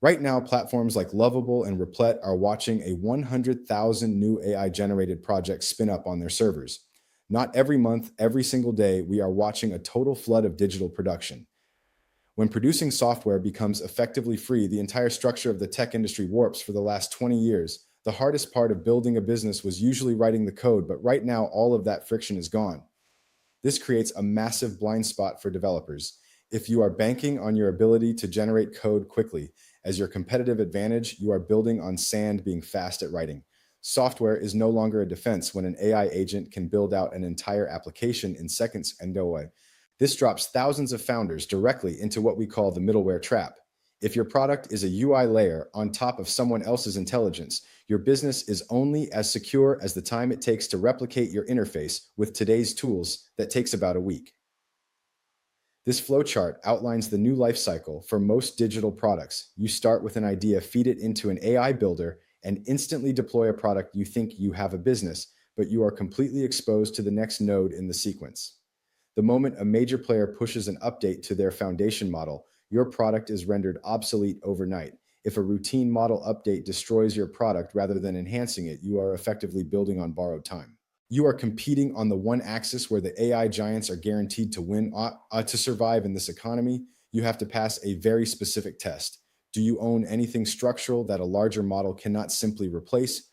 Right now, platforms like Lovable and Replit are watching a 100,000 new AI generated projects spin up on their servers. Not every month, every single day, we are watching a total flood of digital production. When producing software becomes effectively free, the entire structure of the tech industry warps. For the last 20 years. The hardest part of building a business was usually writing the code, but right now, all of that friction is gone. This creates a massive blind spot for developers. If you are banking on your ability to generate code quickly as your competitive advantage, you are building on sand being fast at writing. Software is no longer a defense when an AI agent can build out an entire application in seconds and no way. This drops thousands of founders directly into what we call the middleware trap. If your product is a UI layer on top of someone else's intelligence, your business is only as secure as the time it takes to replicate your interface with today's tools that takes about a week. This flowchart outlines the new life cycle for most digital products. You start with an idea, feed it into an AI builder, and instantly deploy a product. You think you have a business, but you are completely exposed to the next node in the sequence. The moment a major player pushes an update to their foundation model, your product is rendered obsolete overnight. If a routine model update destroys your product rather than enhancing it, you are effectively building on borrowed time. You are competing on the one axis where the AI giants are guaranteed to win. To survive in this economy, you have to pass a very specific test. Do you own anything structural that a larger model cannot simply replace?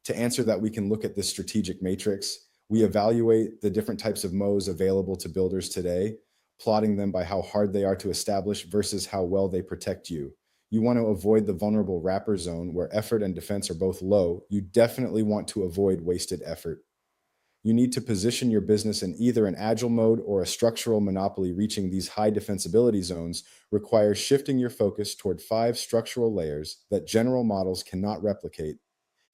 To answer that, we can look at this strategic matrix. We evaluate the different types of modes available to builders today, plotting them by how hard they are to establish versus how well they protect you. You want to avoid the vulnerable wrapper zone where effort and defense are both low. You definitely want to avoid wasted effort. You need to position your business in either an agile mode or a structural monopoly. Reaching these high defensibility zones requires shifting your focus toward 5 structural layers that general models cannot replicate.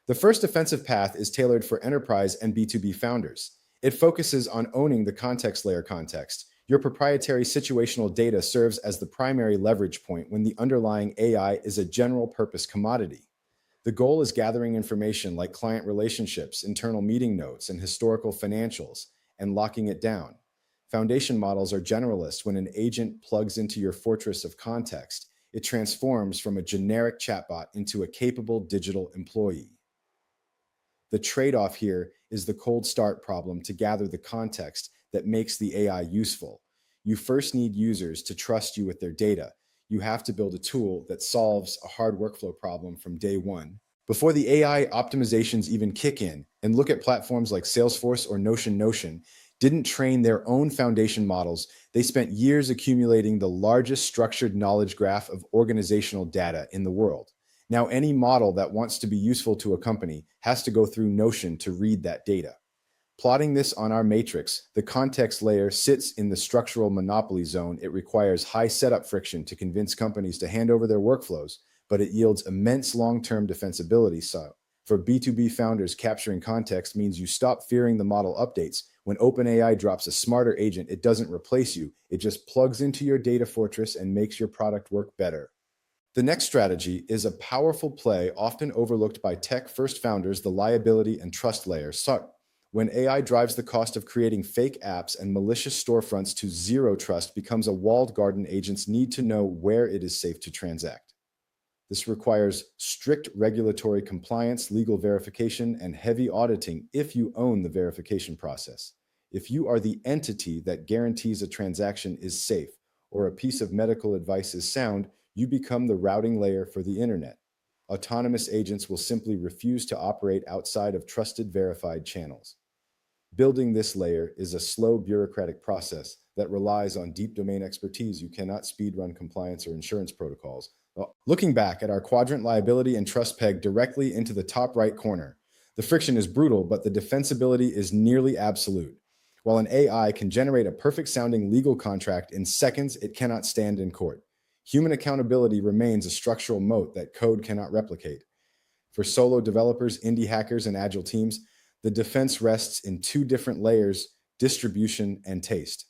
The first defensive path is tailored for enterprise and B2B founders. It focuses on owning the context layer context. Your proprietary situational data serves as the primary leverage point when the underlying AI is a general purpose commodity. The goal is gathering information like client relationships, internal meeting notes, and historical financials, and locking it down. Foundation models are generalists. When an agent plugs into your fortress of context, it transforms from a generic chatbot into a capable digital employee. The trade-off here is the cold start problem. To gather the context that makes the AI useful, you first need users to trust you with their data. You have to build a tool that solves a hard workflow problem from day one, before the AI optimizations even kick in. And look at platforms like Salesforce or Notion. Notion didn't train their own foundation models. They spent years accumulating the largest structured knowledge graph of organizational data in the world. Now, any model that wants to be useful to a company has to go through Notion to read that data. Plotting this on our matrix, the context layer sits in the structural monopoly zone. It requires high setup friction to convince companies to hand over their workflows, but it yields immense long-term defensibility. So, for B2B founders, capturing context means you stop fearing the model updates. When OpenAI drops a smarter agent, it doesn't replace you. It just plugs into your data fortress and makes your product work better. The next strategy is a powerful play often overlooked by tech-first founders, the liability and trust layer. So, when AI drives the cost of creating fake apps and malicious storefronts to zero, trust becomes a walled garden. Agents need to know where it is safe to transact. This requires strict regulatory compliance, legal verification, and heavy auditing if you own the verification process. If you are the entity that guarantees a transaction is safe or a piece of medical advice is sound, you become the routing layer for the internet. Autonomous agents will simply refuse to operate outside of trusted, verified channels. Building this layer is a slow, bureaucratic process that relies on deep domain expertise. You cannot speedrun compliance or insurance protocols. Looking back at our quadrant, liability and trust peg directly into the top right corner, the friction is brutal, but the defensibility is nearly absolute. While an AI can generate a perfect sounding legal contract in seconds, it cannot stand in court. Human accountability remains a structural moat that code cannot replicate. For solo developers, indie hackers, and agile teams, the defense rests in 2 different layers: distribution and taste.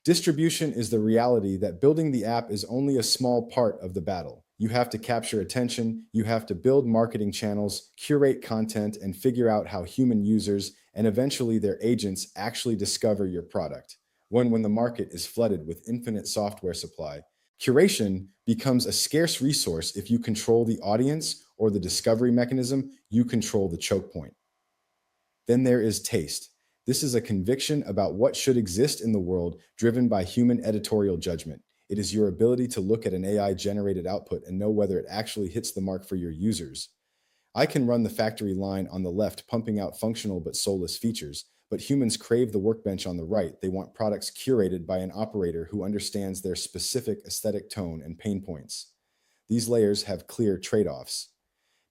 Distribution is the reality that building the app is only a small part of the battle. You have to capture attention, you have to build marketing channels, curate content, and figure out how human users and eventually their agents actually discover your product. When the market is flooded with infinite software supply, Curation becomes a scarce resource if you control the audience or the discovery mechanism, you control the choke point. Then there is taste. This is a conviction about what should exist in the world driven by human editorial judgment. It is your ability to look at an AI generated output and know whether it actually hits the mark for your users. I can run the factory line on the left, pumping out functional but soulless features, but humans crave the workbench on the right. They want products curated by an operator who understands their specific aesthetic tone and pain points. These layers have clear trade offs.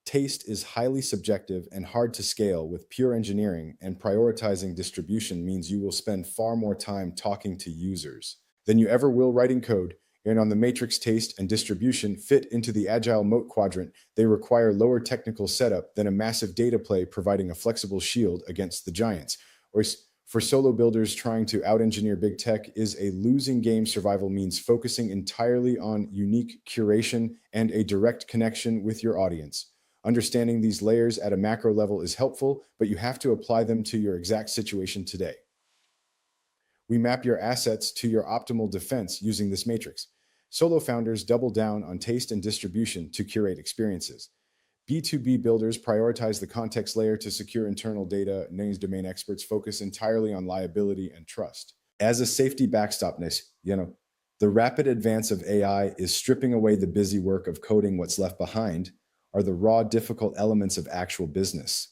Taste is highly subjective and hard to scale with pure engineering, and prioritizing distribution means you will spend far more time talking to users than you ever will writing code. And on the matrix, taste and distribution fit into the agile moat quadrant. They require lower technical setup than a massive data play, providing a flexible shield against the giants. Or for solo builders trying to out-engineer big tech is a losing game. Survival means focusing entirely on unique curation and a direct connection with your audience. Understanding these layers at a macro level is helpful, but you have to apply them to your exact situation today. We map your assets to your optimal defense using this matrix. Solo founders double down on taste and distribution to curate experiences. B2B builders prioritize the context layer to secure internal data. Names domain experts focus entirely on liability and trust. As a safety backstopness, the rapid advance of AI is stripping away the busy work of coding. What's left behind are the raw, difficult elements of actual business: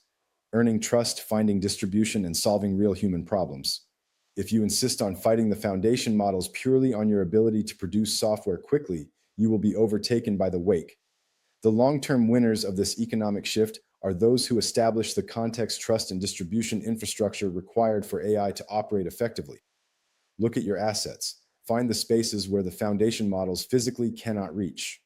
earning trust, finding distribution, and solving real human problems. If you insist on fighting the foundation models purely on your ability to produce software quickly, you will be overtaken by the wake. The long-term winners of this economic shift are those who establish the context, trust, and distribution infrastructure required for AI to operate effectively. Look at your assets. Find the spaces where the foundation models physically cannot reach.